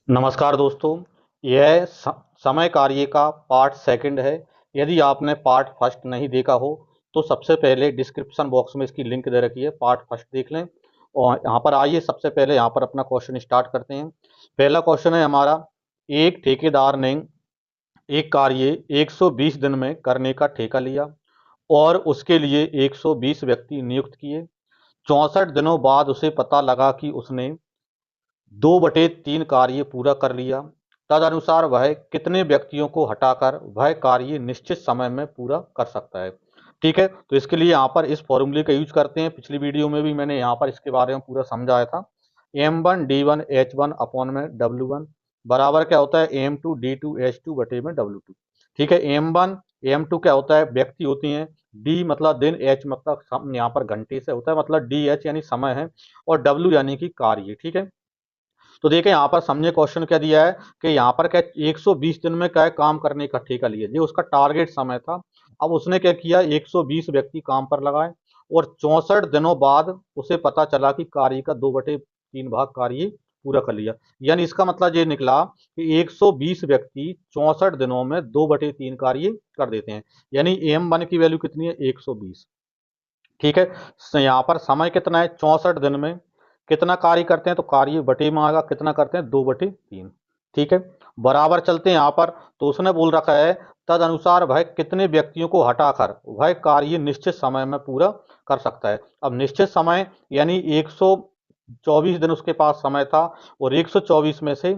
नमस्कार दोस्तों। यह समय कार्य का पार्ट सेकंड है। यदि आपने पार्ट फर्स्ट नहीं देखा हो तो सबसे पहले डिस्क्रिप्शन बॉक्स में इसकी लिंक दे रखी है, पार्ट फर्स्ट देख लें। और यहाँ पर आइए सबसे पहले यहाँ पर अपना क्वेश्चन स्टार्ट करते हैं। पहला क्वेश्चन है हमारा, एक ठेकेदार ने एक कार्य 120 दिन में करने का ठेका लिया और उसके लिए 120 व्यक्ति नियुक्त किए। 64 दिनों बाद उसे पता लगा कि उसने 2/3 कार्य पूरा कर लिया। तदनुसार वह कितने व्यक्तियों को हटाकर वह कार्य निश्चित समय में पूरा कर सकता है। ठीक है, तो इसके लिए यहाँ पर इस फॉर्मूले का यूज करते हैं। पिछली वीडियो में भी मैंने यहाँ पर इसके बारे में पूरा समझाया था। M1 D1 H1 अपॉन में W1 बराबर क्या होता है, M2 D2 H2 बटे में W2। ठीक है, M1 M2 क्या होता है, व्यक्ति होती हैं, D मतलब दिन, H मतलब यहाँ पर घंटे से होता है, मतलब DH यानी समय है, और W यानी कि कार्य। ठीक है, तो देखिए यहाँ पर समझे क्वेश्चन क्या दिया है कि यहाँ पर क्या 120 दिन में क्या काम करने का ठेका लिया, ये उसका टारगेट समय था। अब उसने क्या किया, 120 व्यक्ति काम पर लगाए और 64 दिनों बाद उसे पता चला कि कार्य का 2/3 भाग कार्य पूरा कर लिया। यानी इसका मतलब ये निकला कि 120 व्यक्ति 64 दिनों में 2/3 कार्य कर देते हैं। यानी M1 की वैल्यू कितनी है, 120। ठीक है, यहाँ पर समय कितना है, 64 दिन में कितना कार्य करते हैं, तो कार्य बटे में आएगा, कितना करते हैं, 2/3। ठीक है, बराबर चलते हैं यहाँ पर। तो उसने बोल रखा है तद अनुसार वह कितने व्यक्तियों को हटाकर वह कार्य निश्चित समय में पूरा कर सकता है। अब निश्चित समय यानी 124 दिन उसके पास समय था, और 124 में से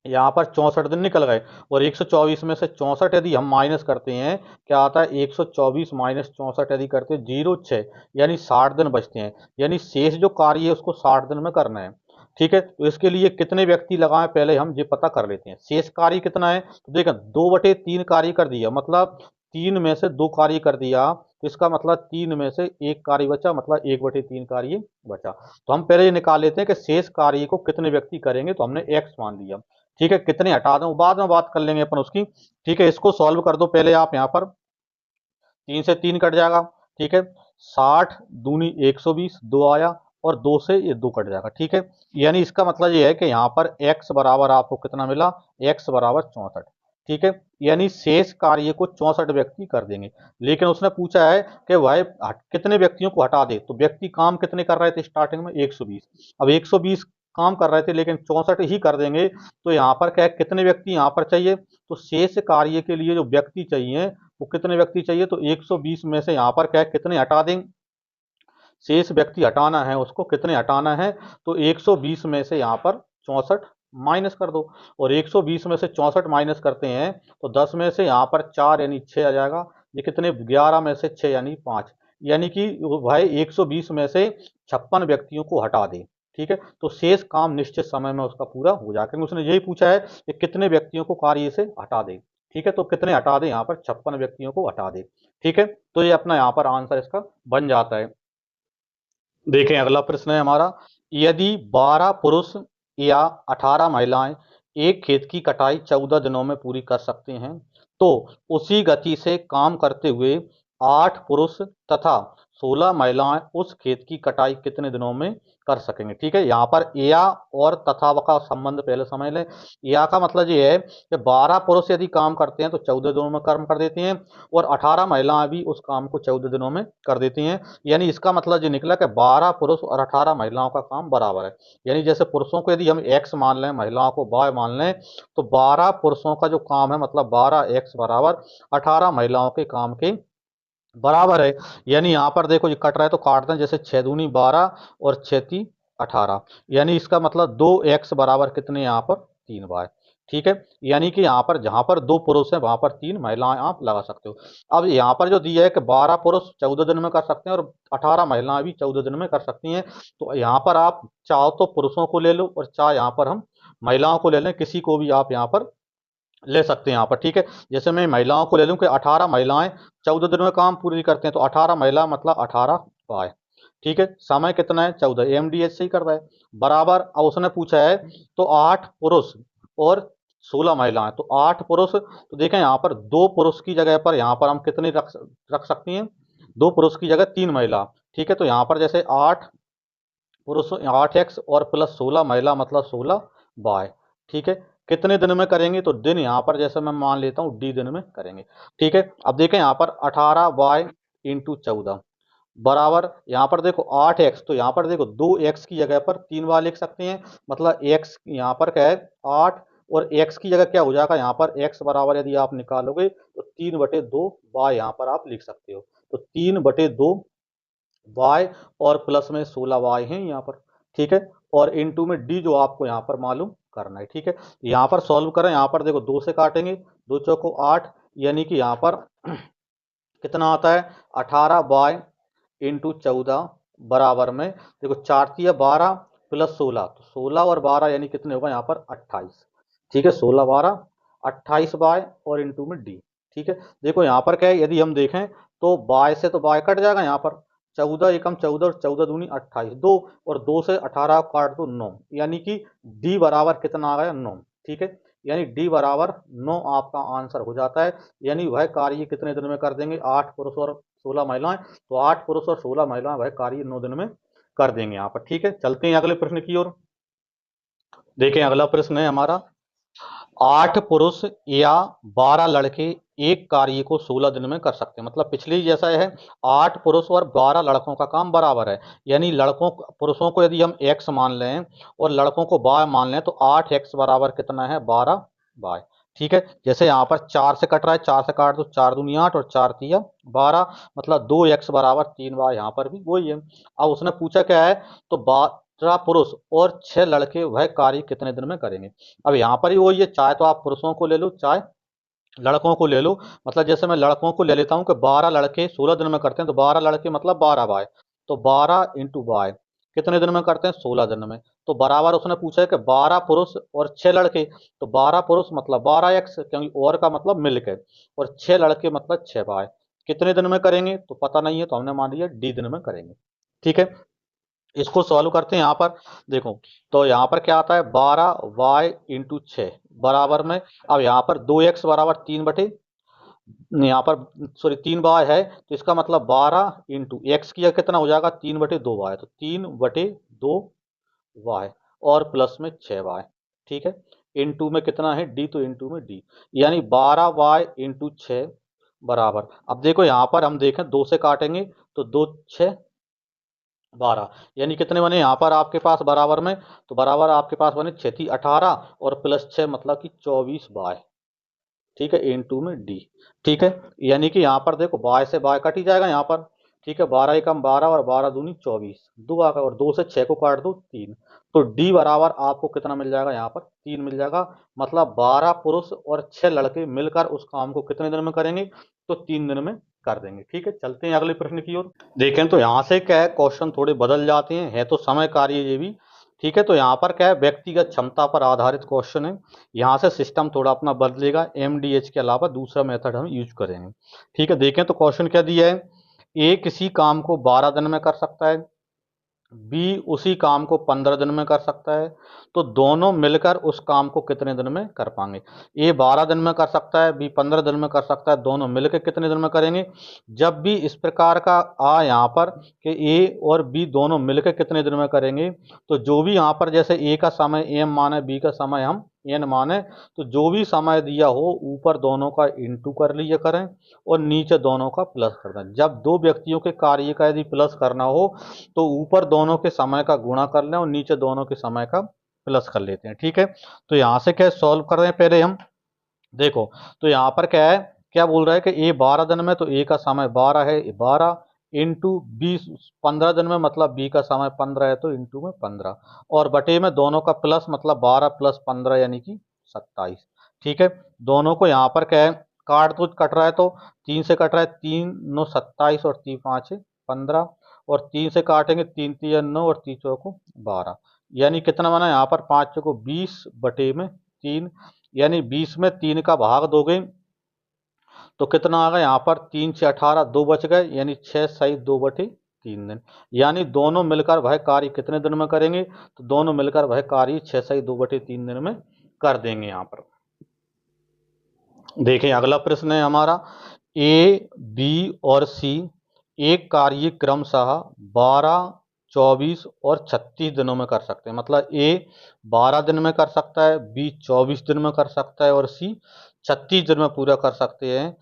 यहाँ पर 64 दिन निकल गए, और 124 में से 64 यदि हम माइनस करते हैं, क्या आता है, 124 माइनस 64 यदि करते हैं 06, यानी 60 दिन बचते हैं। यानी शेष जो कार्य है उसको 60 दिन में करना है। ठीक है, तो इसके लिए कितने व्यक्ति लगाएं, पहले हम ये पता कर लेते हैं। शेष कार्य कितना है, तो देखा 2/3 कार्य कर दिया, मतलब 3 में से 2 कार्य कर दिया, तो इसका मतलब 3 में से 1 कार्य बचा, मतलब 1/3 कार्य बचा। तो हम पहले ये निकाल लेते हैं कि शेष कार्य को कितने व्यक्ति करेंगे, तो हमने x मान लिया। ठीक है, कितने हटा दूं बाद में बात कर लेंगे अपन उसकी। ठीक है, इसको सॉल्व कर दो पहले आप, यहाँ पर 3 से 3 कट जाएगा। ठीक है, 60 दूनी 120, 2 आया, और 2 से ये 2 कट जाएगा। ठीक है, यानी इसका मतलब ये है कि यहाँ पर x बराबर आपको कितना मिला, x बराबर 64। ठीक है, यानी शेष कार्य को 64 व्यक्ति कर देंगे। लेकिन उसने पूछा है कि वह कितने व्यक्तियों को हटा दे, तो व्यक्ति काम कितने कर रहे थे स्टार्टिंग में, 120। अब 120 काम कर रहे थे लेकिन 64 ही कर देंगे, तो यहाँ पर क्या है, कितने व्यक्ति यहाँ पर चाहिए, तो शेष कार्य के लिए जो व्यक्ति चाहिए वो कितने व्यक्ति चाहिए, तो 120 में से यहाँ पर क्या है, कितने हटा दें, शेष व्यक्ति हटाना है, उसको कितने हटाना है, तो 120 में से यहाँ पर 64 माइनस कर दो। और 120 में से 64 माइनस करते हैं तो 10 में से यहाँ पर 4 यानी 6 आ जाएगा। ये कितने, 11 में से 6 यानी 5। यानी कि भाई 120 में से 56 व्यक्तियों को हटा दे। ठीक है, तो शेष काम निश्चित समय में उसका पूरा हो जाएगा, क्योंकि उसने यही पूछा है कि कितने व्यक्तियों को कार्य से हटा दे। ठीक है, तो कितने हटा दे, यहाँ पर 56 व्यक्तियों को हटा दे। ठीक है, तो ये अपना यहाँ पर आंसर इसका बन जाता है। देखें अगला प्रश्न है हमारा, यदि 12 पुरुष या 18 महिलाएं एक खेत की कटाई 14 दिनों में पूरी कर सकते हैं, तो उसी गति से काम करते हुए 8 पुरुष तथा 16 महिलाएं उस खेत की कटाई कितने दिनों में कर सकेंगे। ठीक है, यहाँ पर या और तथा का संबंध पहले समझ लें। या का मतलब ये है कि 12 पुरुष यदि काम करते हैं तो 14 दिनों में कर्म कर देते हैं, और 18 महिलाएं भी उस काम को 14 दिनों में कर देती हैं। यानी इसका मतलब ये निकला कि 12 पुरुष और 18 महिलाओं का काम बराबर है। यानी जैसे पुरुषों को यदि हम x मान लें, महिलाओं को y मान लें, तो 12 पुरुषों का जो काम है मतलब 12x बराबर 18 महिलाओं के काम के बराबर है। यानी यहाँ पर देखो ये कट रहा है तो काट दें, जैसे 6 दूनी 12 और 6 ती 18। यानी इसका मतलब 2x बराबर कितने, यहाँ पर 3y। ठीक है, यानी कि यहाँ पर जहां पर 2 पुरुष हैं वहां पर 3 महिलाएं आप लगा सकते हो। अब यहाँ पर जो दिया है कि 12 पुरुष 14 दिन में कर सकते हैं और 18 महिलाएं भी 14 दिन में कर सकती हैं, तो यहाँ पर आप चाहो तो पुरुषों को ले लो और चाहे यहाँ पर हम महिलाओं को ले लें, किसी को भी आप यहाँ पर ले सकते हैं यहाँ पर। ठीक है, जैसे मैं महिलाओं को ले लूँ कि 18 महिलाएं 14 दिन में काम पूरी करते हैं, तो 18 महिला मतलब 18 पाए। ठीक है, समय कितना है, 14, एमडीएच से ही कर रहा है बराबर। अब उसने पूछा है तो 8 पुरुष और 16 महिलाएं, तो 8 पुरुष, तो देखें यहाँ पर 2 पुरुष की जगह पर यहाँ पर हम कितने रख सकती हैं, 2 पुरुष की जगह 3 महिला। ठीक है, तो यहाँ पर जैसे 8 पुरुष 8x और प्लस 16 महिला मतलब 16 बाय। ठीक है। कितने दिन में करेंगे, तो दिन यहाँ पर जैसे मैं मान लेता हूँ डी दिन में करेंगे। ठीक है, अब देखें यहाँ पर 18y इंटू 14 बराबर, यहाँ पर देखो 8x, तो यहाँ पर देखो 2x की जगह पर 3 बार लिख सकते हैं, मतलब x यहाँ पर क्या है 8, और x की जगह क्या हो जाएगा यहाँ पर x बराबर यदि आप निकालोगे तो 3/2 y यहाँ पर आप लिख सकते हो। तो 3/2 y और प्लस में 16y है यहाँ पर। ठीक है, और इनटू में d जो आपको यहाँ पर मालूम करना है। ठीक है, यहाँ पर सॉल्व करें, यहाँ पर देखो 2 से काटेंगे, 2 चौको 8, यानी कि यहाँ पर कितना आता है 18y इंटू 14 बराबर में देखो 4 तिया 12 प्लस 16, तो 16 और 12 यानी कितने होगा यहाँ पर 28। ठीक है, 16 12 28 बाय और इंटू में डी। ठीक है, देखो यहाँ पर क्या है, यदि हम देखें तो बाय से तो बाय कट जाएगा, यहाँ पर 14 एकम 14 और 14 दूनी 28, 2 और 2 से 18 काट दो 9, यानी कि डी बराबर कितना आ गया 9। ठीक है, यानी डी बराबर 9 आपका आंसर हो जाता है। यानी वह कार्य कितने दिन में कर देंगे, 8 पुरुष और 16 महिलाएं, तो 8 पुरुष और 16 महिलाएं वह कार्य 9 दिन में कर देंगे यहाँ पर। ठीक है, चलते हैं अगले प्रश्न की ओर। देखें अगला प्रश्न है हमारा, 8 पुरुष या 12 लड़के एक कार्य को 16 दिन में कर सकते हैं, मतलब पिछली जैसा है 8 पुरुष और 12 लड़कों का काम बराबर है, यानी लड़कों पुरुषों को यदि हम x मान लें और लड़कों को y मान लें तो 8x बराबर कितना है 12y। ठीक है, जैसे यहाँ पर 4 से कट रहा है, 4 से काट दो, 4 दूनी 8 और 4 तिया 12, मतलब 2x बराबर 3y, यहाँ पर भी वही है। अब उसने पूछा क्या है, तो 12 पुरुष और 6 लड़के वह कार्य कितने दिन में करेंगे। अब यहाँ पर ही वही है, चाहे तो आप पुरुषों को ले लो चाहे लड़कों को ले लो, मतलब जैसे मैं लड़कों को ले लेता हूँ कि 12 लड़के 16 दिन में करते हैं, तो 12 लड़के मतलब 12 बाय, तो 12 इंटू बाय कितने दिन में करते हैं 16 दिन में। तो बराबर उसने पूछा है कि 12 पुरुष और 6 लड़के, तो 12 पुरुष मतलब 12x, क्योंकि और का मतलब मिलकर, और 6 लड़के मतलब 6 बाय कितने दिन में करेंगे, तो पता नहीं है, तो हमने मान लिया डी दिन में करेंगे। ठीक है, इसको सॉल्व करते हैं। यहाँ पर देखो, तो यहाँ पर क्या आता है 12y इंटू 6 बराबर में, अब यहाँ पर 2x बराबर 3 यहाँ पर सॉरी 3y है, तो इसका मतलब 12 इंटू एक्स की जगह कितना हो जाएगा 3/2y, तो 3/2y और प्लस में 6y। ठीक है, इंटू में कितना है डी, तो इंटू में डी, यानी 12y इंटू 6 बराबर, अब देखो यहाँ पर हम देखें 2 से काटेंगे तो 2 6 12, यानी कितने बने यहाँ पर आपके पास बराबर में, तो बराबर आपके पास बने 6 18 और प्लस 6 मतलब कि 24y। ठीक है, इंटू में डी। ठीक है, यानी कि यहाँ पर देखो बाय से बाय कट ही जाएगा यहाँ पर। ठीक है, 12 एकम 12 और 12 दूनी 24, 2 आ गया, और 2 से 6 को काट दो 3, तो डी बराबर आपको कितना मिल जाएगा यहाँ पर 3 मिल जाएगा, मतलब 12 पुरुष और 6 लड़के मिलकर उस काम को कितने दिन में करेंगे, तो 3 दिन में कर देंगे। ठीक है, चलते हैं अगले प्रश्न की ओर। देखें तो यहाँ से क्या है, क्वेश्चन थोड़े बदल जाते हैं, है तो समय कार्य ये भी। ठीक है, तो यहाँ पर क्या है, व्यक्तिगत क्षमता पर आधारित क्वेश्चन है, यहाँ से सिस्टम थोड़ा अपना बदलेगा, एमडीएच के अलावा दूसरा मेथड हम यूज करेंगे। ठीक है, देखें तो क्वेश्चन क्या दिया है, ए किसी काम को 12 दिन में कर सकता है, बी उसी काम को 15 दिन में कर सकता है, तो दोनों मिलकर उस काम को कितने दिन में कर पाएंगे। ए 12 दिन में कर सकता है, बी 15 दिन में कर सकता है, दोनों मिलकर कितने दिन में करेंगे। जब भी इस प्रकार का आ यहाँ पर कि ए और बी दोनों मिलकर कितने दिन में करेंगे, तो जो भी यहाँ पर जैसे ए का समय एम माने, बी का समय हम एन माने, तो जो भी समय दिया हो ऊपर दोनों का इंटू कर लिया करें और नीचे दोनों का प्लस कर दें। जब दो व्यक्तियों के कार्य का यदि प्लस करना हो तो ऊपर दोनों के समय का गुणा कर लें और नीचे दोनों के समय का प्लस कर लेते हैं। ठीक है, तो यहाँ से क्या सॉल्व कर रहे हैं पहले हम, देखो तो यहाँ पर क्या है, क्या बोल रहा है कि ए 12 दिन में, तो ए का समय 12 है, 12 इंटू 20 15 दिन में, मतलब बी का समय 15 है, तो इंटू में 15, और बटे में दोनों का प्लस, मतलब 12 प्लस 15 यानी कि 27। ठीक है, दोनों को यहाँ पर क्या है, काट तो कट रहा है, तो 3 से कट रहा है, 3 9 27 और 3 5 15, और 3 से काटेंगे, 3 3 9 और 3 चौको 12, यानी कितना बना यहाँ पर 5 चौको 20 बटे में 3, यानी 20 में 3 का भाग दोगे तो कितना आ गया यहाँ पर 3 से 18, 2 बच गए, यानी 6 सही 2/3 दिन, यानी दोनों मिलकर वह कार्य कितने दिन में करेंगे, तो दोनों मिलकर वह कार्य 6 सही 2/3 दिन में कर देंगे। यहाँ पर देखें अगला प्रश्न है हमारा, ए बी और सी एक कार्य क्रमशः 12 24 और 36 दिनों में कर सकते हैं। मतलब ए 12 दिन में कर सकता है, बी 24 दिन में कर सकता है और सी 36 दिन में पूरा कर सकते हैं।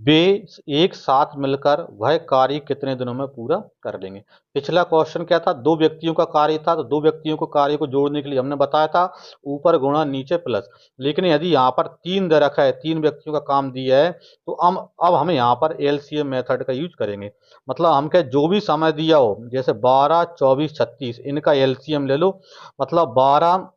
वे एक साथ मिलकर वह कार्य कितने दिनों में पूरा कर लेंगे। पिछला क्वेश्चन क्या था, दो व्यक्तियों का कार्य था, तो दो व्यक्तियों को कार्य को जोड़ने के लिए हमने बताया था ऊपर गुणा नीचे प्लस। लेकिन यदि यहाँ पर तीन दे रखा है, तीन व्यक्तियों का काम दिया है, तो अब हम यहाँ पर एलसीएम मेथड का यूज करेंगे। मतलब हम क्या, जो भी समय दिया हो, जैसे 12, 24, 36, इनका एलसीएम ले लो। मतलब 12,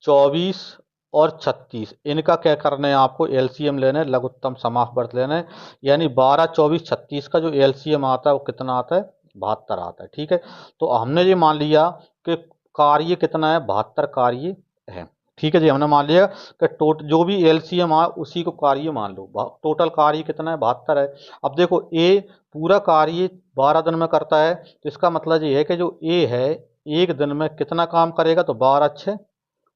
24 और 36, इनका क्या करना है, आपको एलसीएम लेना है, लघुत्तम समापवर्त लेना है। यानी 12, 24, 36 का जो एलसीएम आता है वो कितना आता है, 72 आता है। ठीक है, तो हमने ये मान लिया कि कार्य कितना है, 72 कार्य है। ठीक है जी, हमने मान लिया कि जो भी एलसीएम आए उसी को कार्य मान लो। टोटल कार्य कितना है, 72 है। अब देखो ए पूरा कार्य 12 दिन में करता है, तो इसका मतलब ये है कि जो ए है एक दिन में कितना काम करेगा, तो 12 6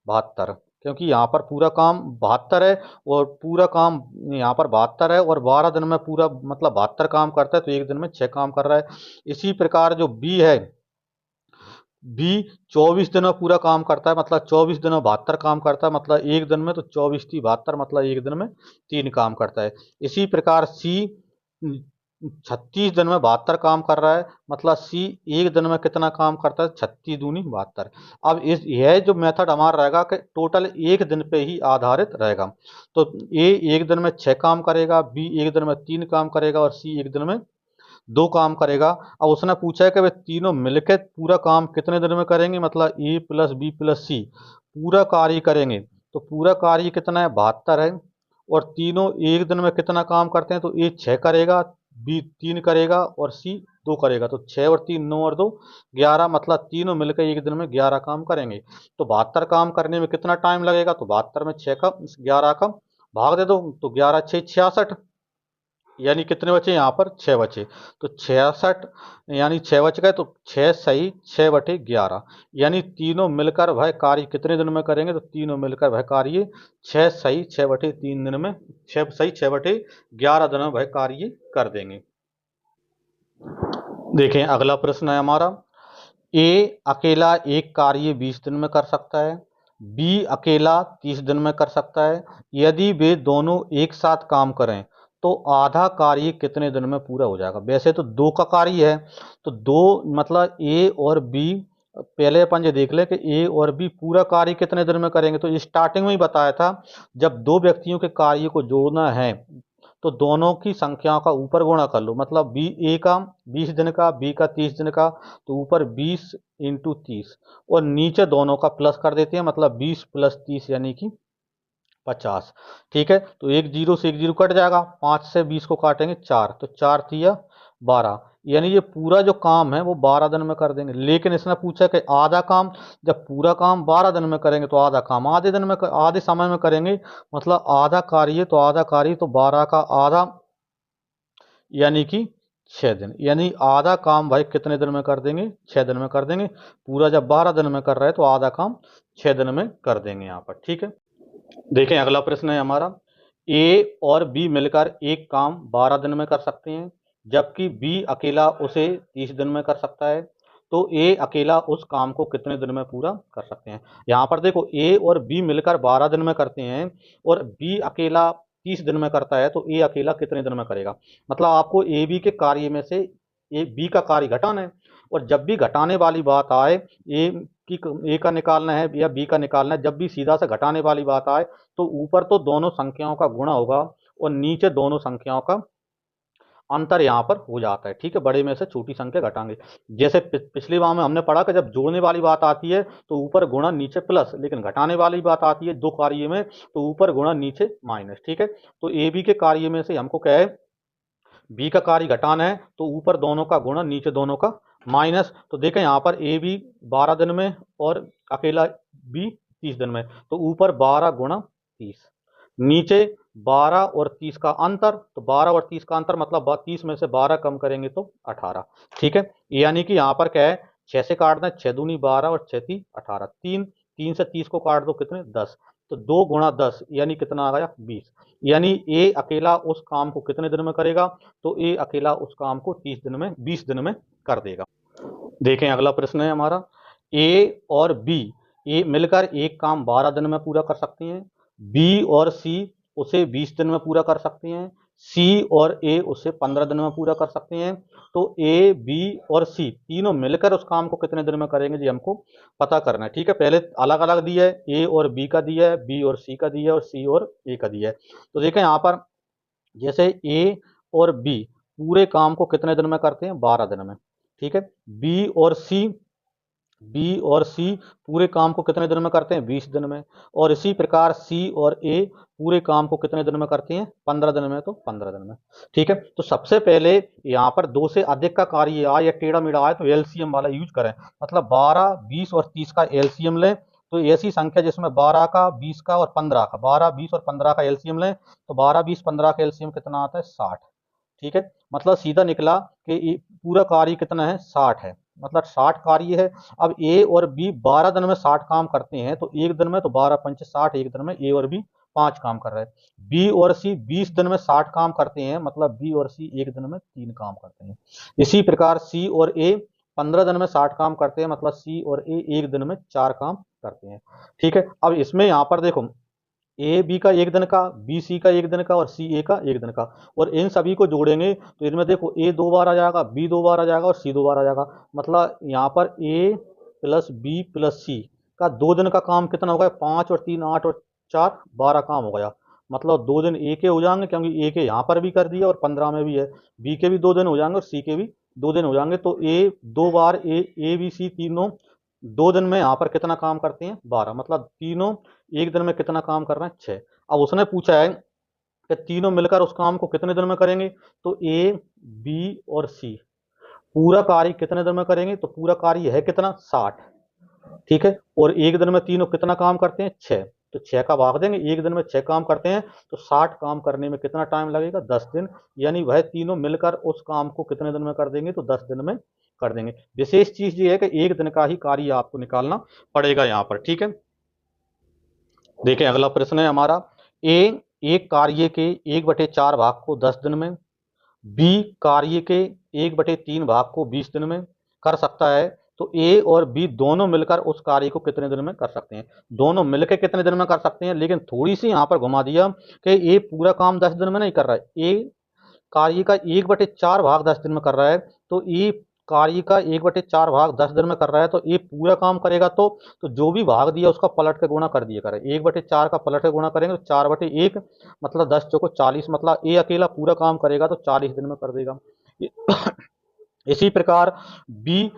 72, क्योंकि यहाँ पर पूरा काम 72 है और पूरा काम यहाँ पर 72 है और 12 दिन में पूरा मतलब 72 काम करता है, तो एक दिन में 6 काम कर रहा है। इसी प्रकार जो बी है, बी 24 दिन में पूरा काम करता है, मतलब 24 दिन में 72 काम करता है, मतलब एक दिन में, तो 24 × 72 मतलब एक दिन में 3 काम करता है। इसी प्रकार सी 36 दिन में 72 काम कर रहा है, मतलब सी एक दिन में कितना काम करता है, 36 दूनी 72। अब यह जो मेथड हमारा रहेगा कि टोटल एक दिन पे ही आधारित रहेगा। तो ए एक दिन में 6 काम करेगा, बी एक दिन में 3 काम करेगा और सी एक दिन में 2 काम करेगा। अब उसने पूछा है कि वे तीनों मिलकर पूरा काम कितने दिन में करेंगे, मतलब ए प्लस बी प्लस सी पूरा कार्य करेंगे। तो पूरा कार्य कितना है, 72 है। और तीनों एक दिन में कितना काम करते हैं, तो ए 6 करेगा, बी 3 करेगा और सी 2 करेगा। तो 6 और 3 9 और 2 11, मतलब तीनों मिलकर एक दिन में 11 काम करेंगे। तो 72 काम करने में कितना टाइम लगेगा, तो 72 में 6 का 11 का भाग दे दो, तो 11 6 66, यानी कितने बचे, यहाँ पर 6 बचे। तो 66 यानी 6 बच गए, तो 6 सही 6/11, यानी तीनों मिलकर वह कार्य कितने दिन में करेंगे, तो तीनों मिलकर वह कार्य 6 सही 6/3 दिन में, 6 सही 6/11 दिन में वह कार्य कर देंगे। देखें अगला प्रश्न है हमारा, ए अकेला एक कार्य 20 दिन में कर सकता है, बी अकेला 30 दिन में कर सकता है। यदि वे दोनों एक साथ काम करें तो आधा कार्य कितने दिन में पूरा हो जाएगा। वैसे तो 2 का कार्य है, तो 2 मतलब ए और बी, पहले अपन ये देख ले कि ए और बी पूरा कार्य कितने दिन में करेंगे। तो स्टार्टिंग में ही बताया था, जब दो व्यक्तियों के कार्य को जोड़ना है तो दोनों की संख्याओं का ऊपर गुणा कर लो। मतलब बी ए का 20 दिन का, बी का 30 दिन का, तो ऊपर 20 × 30 और नीचे दोनों का प्लस कर देते हैं, मतलब 20 + 30 यानी कि 50। ठीक है, तो एक जीरो से एक जीरो कट जाएगा, 5 से 20 को काटेंगे 4, तो 4 × 12, यानी ये पूरा जो काम है वो 12 दिन में कर देंगे। लेकिन इसने पूछा कि आधा काम, जब पूरा काम 12 दिन में करेंगे तो आधा काम आधे दिन में आधे समय में करेंगे। मतलब आधा कार्य, तो आधा कार्य तो 12 का आधा यानी कि 6 दिन, यानी आधा काम भाई कितने दिन में कर देंगे, 6 दिन में कर देंगे। पूरा जब 12 दिन में कर रहे हैं तो आधा काम 6 दिन में कर देंगे यहाँ पर। ठीक है, देखें अगला प्रश्न है हमारा, ए और बी मिलकर एक काम 12 दिन में कर सकते हैं, जबकि बी अकेला उसे 30 दिन में कर सकता है। तो ए अकेला उस काम को कितने दिन में पूरा कर सकते हैं। यहाँ पर देखो ए और बी मिलकर 12 दिन में करते हैं और बी अकेला 30 दिन में करता है, तो ए अकेला कितने दिन में करेगा। मतलब आपको ए बी के कार्य में से ए बी का कार्य घटाना है, और जब भी घटाने वाली बात आए, ए का निकालना है या बी का निकालना है, जब भी सीधा से घटाने वाली बात आए तो ऊपर तो दोनों संख्याओं का गुणा होगा और नीचे दोनों संख्याओं का अंतर यहाँ पर हो जाता है। ठीक है, बड़े में से छोटी संख्या घटाएंगे। जैसे पिछली बार में हमने पढ़ा कि जब जोड़ने वाली बात आती है तो ऊपर गुणा नीचे प्लस, लेकिन घटाने वाली बात आती है दो कार्य में तो ऊपर गुणा नीचे माइनस। ठीक है, तो ए बी के कार्य में से हमको क्या है, बी का कार्य घटाना है, तो ऊपर दोनों का गुणा नीचे दोनों का माइनस। तो देखें यहाँ पर ए बी 12 दिन में और अकेला बी 30 दिन में, तो ऊपर 12 × 30, नीचे 12 और 30 का अंतर, तो 12 और 30 का अंतर मतलब 30 में से 12 कम करेंगे तो 18। ठीक है, यानी कि यहाँ पर क्या है, 6 से काटना है, 6 दूनी 12 और 6 × 18, 3 से 30 को काट दो कितने, 10, तो 2 × 10 यानी कितना आ गया, 20। यानी ए अकेला उस काम को कितने दिन में करेगा, तो ए अकेला उस काम को 30 दिन में 20 दिन में कर देगा। देखें अगला प्रश्न है हमारा, ए और बी, ए मिलकर एक काम 12 दिन में पूरा कर सकती हैं, बी और सी उसे 20 दिन में पूरा कर सकती हैं, सी और ए उसे 15 दिन में पूरा कर सकती हैं। तो ए, बी और सी तीनों मिलकर उस काम को कितने दिन में करेंगे जी हमको पता करना है। ठीक है, पहले अलग अलग दिया है, ए और बी का दिया है, बी और सी का दिया है और सी और ए का दिया है। तो देखें यहाँ पर जैसे ए और बी पूरे काम को कितने दिन में करते हैं, 12 दिन में। ठीक है, बी और सी पूरे काम को कितने दिन में करते हैं, 20 दिन में। और इसी प्रकार सी और ए पूरे काम को कितने दिन में करते हैं, 15 दिन में, तो 15 दिन में। ठीक है, तो सबसे पहले यहाँ पर दो से अधिक का कार्य आए या टेढ़ा मेढ़ा आए तो एलसीएम वाला यूज करें, मतलब 12, 20 और 30 का एलसीएम लें। तो ऐसी संख्या जिसमें 12 का, 20 का और 15 का, 12, 20 और 15 का एलसीएम लें, तो 12, 20, 15 का एलसीएम कितना आता है, 60। ठीक है, मतलब सीधा निकला कि पूरा कार्य कितना है, 60 है, मतलब 60 कार्य है। अब ए और बी 12 दिन में 60 काम करते हैं, तो एक दिन में तो 12 पंच 60, एक दिन में ए और बी 5 काम कर रहे हैं। बी और सी 20 दिन में 60 काम करते हैं, मतलब बी और सी एक दिन में 3 काम करते हैं। इसी प्रकार सी और ए 15 दिन में 60 काम करते हैं, मतलब सी और ए एक दिन में 4 काम करते हैं। ठीक है, अब इसमें यहाँ पर देखो ए बी का एक दिन का, बी सी का एक दिन का और सी ए का एक दिन का, और इन सभी को जोड़ेंगे तो इनमें देखो ए 2 बार आ जाएगा, बी 2 बार आ जाएगा और सी 2 बार आ जाएगा। मतलब यहाँ पर ए प्लस बी प्लस सी का 2 दिन का काम कितना हो गया, 5 और 3 8 और 4 12 काम हो गया। मतलब 2 दिन ए के हो जाएंगे, क्योंकि ए के यहाँ पर भी कर दिया और 15 में भी है। बी के भी 2 दिन हो जाएंगे और सी के भी 2 दिन हो जाएंगे। तो ए 2 बार, ए बी सी तीनों 2 दिन में यहाँ पर कितना काम करते हैं, 12, मतलब तीनों एक दिन में कितना काम कर रहे हैं, 6। अब उसने पूछा है कि तीनों मिलकर उस काम को कितने दिन में करेंगे, तो ए, बी और सी पूरा कार्य कितने दिन में करेंगे, तो पूरा कार्य है कितना, 60। ठीक है, और एक दिन में तीनों कितना काम करते हैं, 6। तो 6 का भाग देंगे, एक दिन में 6 काम करते हैं, तो 60 काम करने में कितना टाइम लगेगा, 10 दिन। यानी वह तीनों मिलकर उस काम को कितने दिन में कर देंगे, तो 10 दिन में कर देंगे। विशेष चीज ये है कि एक दिन का ही कार्य आपको निकालना पड़ेगा यहाँ पर। ठीक है, देखें अगला प्रश्न है हमारा, ए एक कार्य के 1/4 भाग को 10 दिन में, बी कार्य के 1/3 भाग को 20 दिन में कर सकता है। तो ए और बी दोनों मिलकर उस कार्य को कितने दिन में कर सकते हैं, दोनों मिलकर कितने दिन में कर सकते हैं। लेकिन थोड़ी सी यहाँ पर घुमा दिया कि ए पूरा काम 10 दिन में नहीं कर रहा है, ए कार्य का 1/4 भाग 10 दिन में कर रहा है। तो ए कार्य का 1/4 भाग 10 दिन में कर रहा है, तो ए पूरा काम करेगा तो जो भी भाग दिया उसका पलट के गुणा कर दिया करे। 1/4 का पलट के गुणा करेंगे तो 4/1, मतलब 10 चौको 40, मतलब ए अकेला पूरा काम करेगा तो 40 दिन में कर देगा। इसी प्रकार बी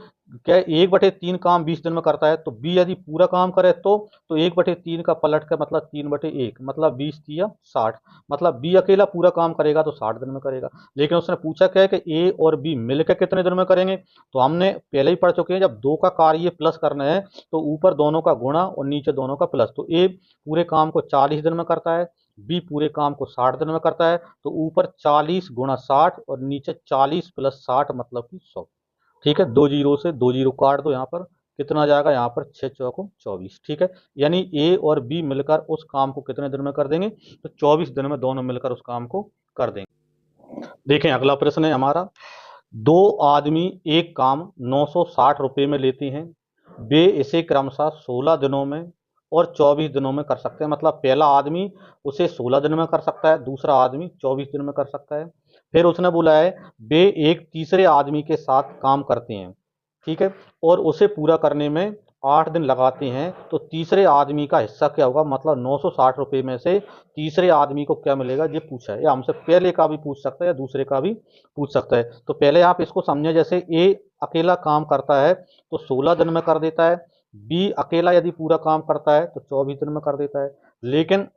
क्या 1/3 काम 20 दिन में करता है, तो बी यदि पूरा काम करे तो 1/3 का पलट के मतलब 3/1, मतलब 20 या 60, मतलब बी अकेला पूरा काम करेगा तो 60 दिन में करेगा। लेकिन उसने पूछा क्या है कि ए और बी मिलकर कितने दिन में करेंगे, तो हमने पहले ही पढ़ चुके हैं, जब दो का कार्य प्लस करना है तो ऊपर दोनों का गुणा और नीचे दोनों का प्लस। तो ए पूरे काम को 40 दिन में करता है, बी पूरे काम को 60 दिन में करता है, तो ऊपर 40 गुणा 60 और नीचे 40 प्लस 60 मतलब कि 100। ठीक है, 2 जीरो से 2 जीरो काट दो, यहाँ पर कितना आ जाएगा, यहाँ पर 6 चौको 24। ठीक है, यानी ए और बी मिलकर उस काम को कितने दिन में कर देंगे, तो 24 दिन में दोनों मिलकर उस काम को कर देंगे। देखें अगला प्रश्न है हमारा, दो आदमी एक काम 960 रुपये में लेते हैं, वे इसे क्रमशः 16 दिनों में और 24 दिनों में कर सकते हैं। मतलब पहला आदमी उसे 16 दिन में कर सकता है, दूसरा आदमी 24 दिन में कर सकता है। फिर उसने बोला है वे एक तीसरे आदमी के साथ काम करते हैं, ठीक है, और उसे पूरा करने में 8 दिन लगाते हैं, तो तीसरे आदमी का हिस्सा क्या होगा। मतलब 960 रुपये में से तीसरे आदमी को क्या मिलेगा, ये पूछा है। या हमसे पहले का भी पूछ सकता है या दूसरे का भी पूछ सकता है। तो पहले आप इसको समझे, जैसे ए अकेला काम करता है तो 16 दिन में कर देता है, बी अकेला यदि पूरा काम करता है तो 24 दिन में कर देता है। लेकिन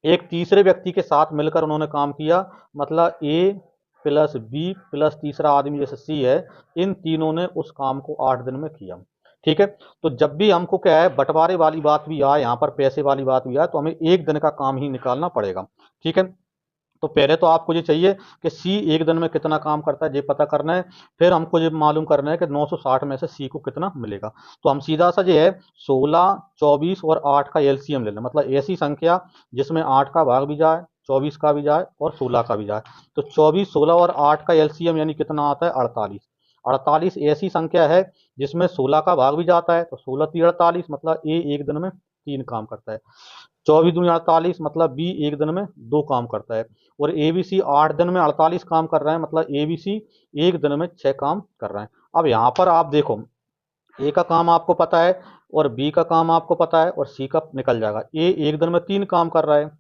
एक तीसरे व्यक्ति के साथ मिलकर उन्होंने काम किया, मतलब ए प्लस बी प्लस तीसरा आदमी जैसे सी है, इन तीनों ने उस काम को 8 दिन में किया। ठीक है, तो जब भी हमको क्या है, बंटवारे वाली बात भी आए, यहाँ पर पैसे वाली बात भी आए, तो हमें एक दिन का काम ही निकालना पड़ेगा। ठीक है, तो पहले तो आपको ये चाहिए कि सी एक दिन में कितना काम करता है, ये पता करना है। फिर हमको ये मालूम करना है कि 960 में से सी को कितना मिलेगा। तो हम सीधा सा ये है 16, 24 और 8 का एलसीएम ले लें, मतलब ऐसी संख्या जिसमें 8 का भाग भी जाए, 24 का भी जाए और 16 का भी जाए। तो 24, 16 और 8 का एलसीएम यानी कितना आता है, 48। 48 ऐसी संख्या है जिसमें 16 का भाग भी जाता है, तो 16 × 48 मतलब ए एक दिन में 3 काम करता है। 24 दूनी 48 मतलब बी एक दिन में 2 काम करता है। और ए बी सी 8 दिन में 48 काम कर रहा है, मतलब ए बी सी एक दिन में 6 काम कर रहा है। अब यहाँ पर आप देखो, ए का काम आपको पता है और बी का काम आपको पता है और सी का निकल जाएगा। ए एक दिन में 3 काम कर रहा है,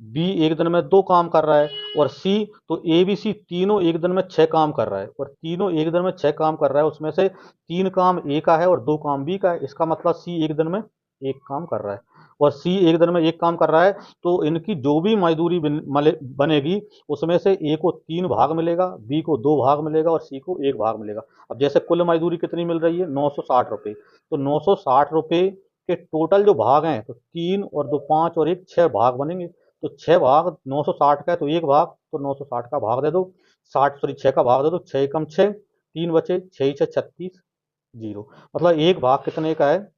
बी एक दिन में 2 काम कर रहा है और सी, तो ए बी सी तीनों एक दिन में 6 काम कर रहा है और तीनों एक दिन में 6 काम कर रहा है, उसमें से 3 काम ए का है और 2 काम बी का है। इसका मतलब सी एक दिन में 1 काम कर रहा है और सी एक दिन में 1 काम कर रहा है, तो इनकी जो भी मजदूरी बनेगी उसमें से ए को 3 भाग मिलेगा, बी को 2 भाग मिलेगा और सी को 1 भाग मिलेगा। अब जैसे कुल मजदूरी कितनी मिल रही है, 960 रुपये, तो 960 रुपये के टोटल जो भाग हैं, तो 3 और 2 5 और 1 6 भाग बनेंगे। तो 6 भाग 960 का है, तो 1 भाग, तो 960 का भाग दे दो, 6 का भाग दे दो, 6 कम 6 3 बचे, 6 6 36 0, मतलब 1 भाग कितने का है,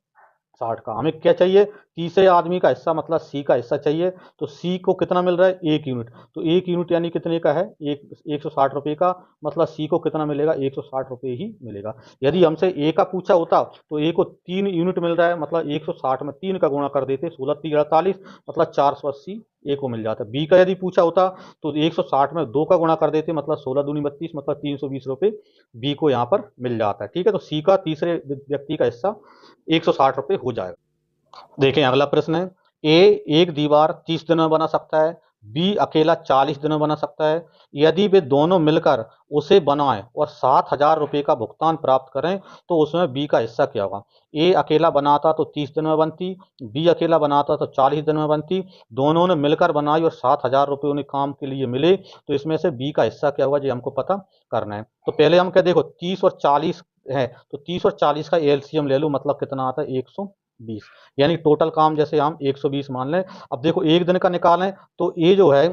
60 का। हमें क्या चाहिए, तीसरे आदमी का हिस्सा मतलब सी का हिस्सा चाहिए। तो सी को कितना मिल रहा है, 1 यूनिट, तो 1 यूनिट यानी कितने का है, 160 रुपये का, मतलब सी को कितना मिलेगा, 160 रुपये ही मिलेगा। यदि हमसे ए का पूछा होता तो ए को 3 यूनिट मिल रहा है, मतलब 160 में 3 का गुणा कर देते, 16 3 48, मतलब 480 ए को मिल जाता। बी का यदि पूछा होता तो 160 में 2 का गुणा कर देते, मतलब 16 दूनी 32, मतलब 320 रुपये बी को यहाँ पर मिल जाता है। ठीक है, तो सी का तीसरे व्यक्ति का हिस्सा 160 रुपये हो जाएगा। देखें अगला प्रश्न है, ए एक दीवार 30 दिन में बना सकता है, बी अकेला 40 दिन में बना सकता है। यदि वे दोनों मिलकर उसे बनाएं और 7,000 रुपये का भुगतान प्राप्त करें तो उसमें बी का हिस्सा क्या होगा। ए अकेला बनाता तो 30 दिन में बनती, बी अकेला बनाता तो 40 दिन में बनती, दोनों ने मिलकर बनाई और 7,000 रुपये उन्हें काम के लिए मिले, तो इसमें से बी का हिस्सा क्या होगा, ये हमको पता करना है। तो पहले हम क्या देखो, 30 और 40 है, तो 30 और 40 का एलसीएम ले लो, मतलब कितना आता है, 120, यानी टोटल काम जैसे हम 120 मान लें। अब देखो एक दिन का निकालें, तो ए जो है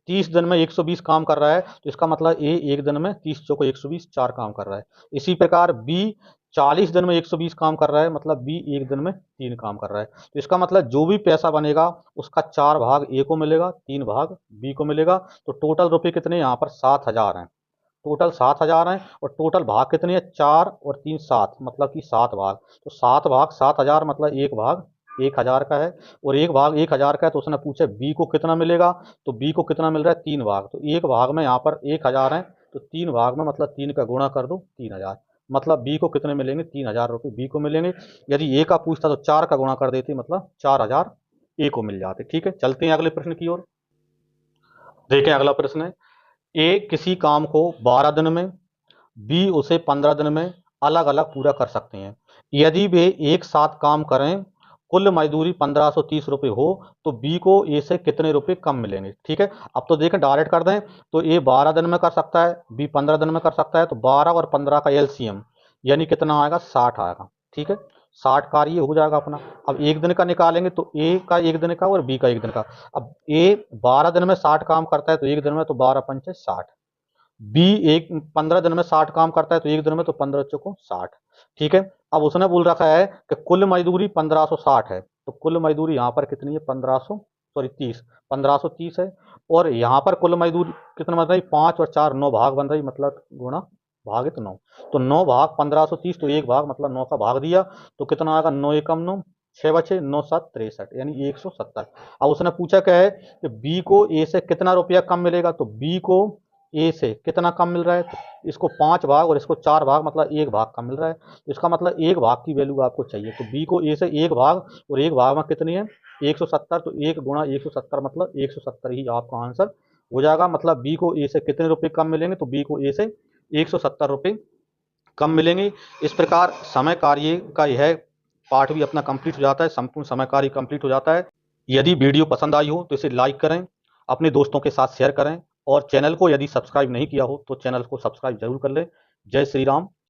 30 दिन में 120 काम कर रहा है, तो इसका मतलब ए एक दिन में 30 चौको 120 4 काम कर रहा है। इसी प्रकार बी 40 दिन में 120 काम कर रहा है, मतलब बी एक दिन में 3 काम कर रहा है। तो इसका मतलब जो भी पैसा बनेगा उसका 4 भाग ए को मिलेगा, 3 भाग बी को मिलेगा। तो टोटल रुपये कितने यहाँ पर 7,000 हैं, टोटल 7,000 हैं और टोटल भाग कितने हैं, 4 और 3 7, मतलब कि 7 भाग। तो 7 भाग 7,000, मतलब 1 भाग 1,000 का है और 1 भाग 1,000 का है। तो उसने पूछा बी को कितना मिलेगा, तो बी को कितना मिल रहा है, 3 भाग। तो 1 भाग में यहाँ पर 1,000 है, तो 3 भाग में मतलब 3 का गुणा कर दो, 3,000, मतलब बी को कितने मिलेंगे, 3,000 रुपये बी को मिलेंगे। यदि ए का पूछता तो 4 का गुणा कर देती, मतलब 4,000 ए को मिल जाते। ठीक है, चलते हैं अगले प्रश्न की ओर। देखें अगला प्रश्न है, ए किसी काम को 12 दिन में, बी उसे 15 दिन में अलग अलग पूरा कर सकते हैं। यदि वे एक साथ काम करें, कुल मजदूरी 1530 रुपये हो, तो बी को ए से कितने रुपए कम मिलेंगे। ठीक है, अब तो देखें डायरेक्ट कर दें, तो ए 12 दिन में कर सकता है, बी 15 दिन में कर सकता है, तो 12 और 15 का एलसीएम यानी कितना आएगा, 60 आएगा। ठीक है, 60 कार्य हो जाएगा अपना। अब एक दिन का निकालेंगे, तो ए का एक दिन का और बी का एक दिन का। अब ए 12 दिन में 60 काम करता है, तो एक दिन में तो 12 पंचे 60, बी एक 15 दिन में 60 काम करता है, तो एक दिन में तो 15 चौको 60। ठीक है, अब उसने बोल रखा है कि कुल मजदूरी 1560 है, तो कुल मजदूरी यहाँ पर कितनी है, 1530 है। और यहाँ पर कुल मजदूरी कितना बन रही, 5 और 4 9 भाग बन रही, मतलब गुणा भागित 9, तो 9 भाग 1530, तो 1 भाग मतलब 9 का भाग दिया, तो कितना आएगा, 9 एकम 9, 6 बचे, 9 7 63, यानी 170। अब उसने पूछा क्या है कि बी को ए से कितना रुपया कम मिलेगा, तो बी को ए से कितना कम मिल रहा है, तो इसको 5 भाग और इसको 4 भाग, मतलब 1 भाग कम मिल रहा है। तो इसका मतलब 1 भाग की वैल्यू आपको चाहिए, तो बी को ए से 1 भाग, और 1 भाग में कितनी है, 170, तो 1 गुणा 170, मतलब 170 ही आपका आंसर हो जाएगा। मतलब बी को ए से कितने रुपए कम मिलेंगे, तो बी को ए से 170 रुपये कम मिलेंगे। इस प्रकार समय कार्य का यह पार्ट भी अपना कंप्लीट हो जाता है, संपूर्ण समय कार्य कंप्लीट हो जाता है। यदि वीडियो पसंद आई हो तो इसे लाइक करें, अपने दोस्तों के साथ शेयर करें और चैनल को यदि सब्सक्राइब नहीं किया हो तो चैनल को सब्सक्राइब जरूर कर लें। जय श्री राम,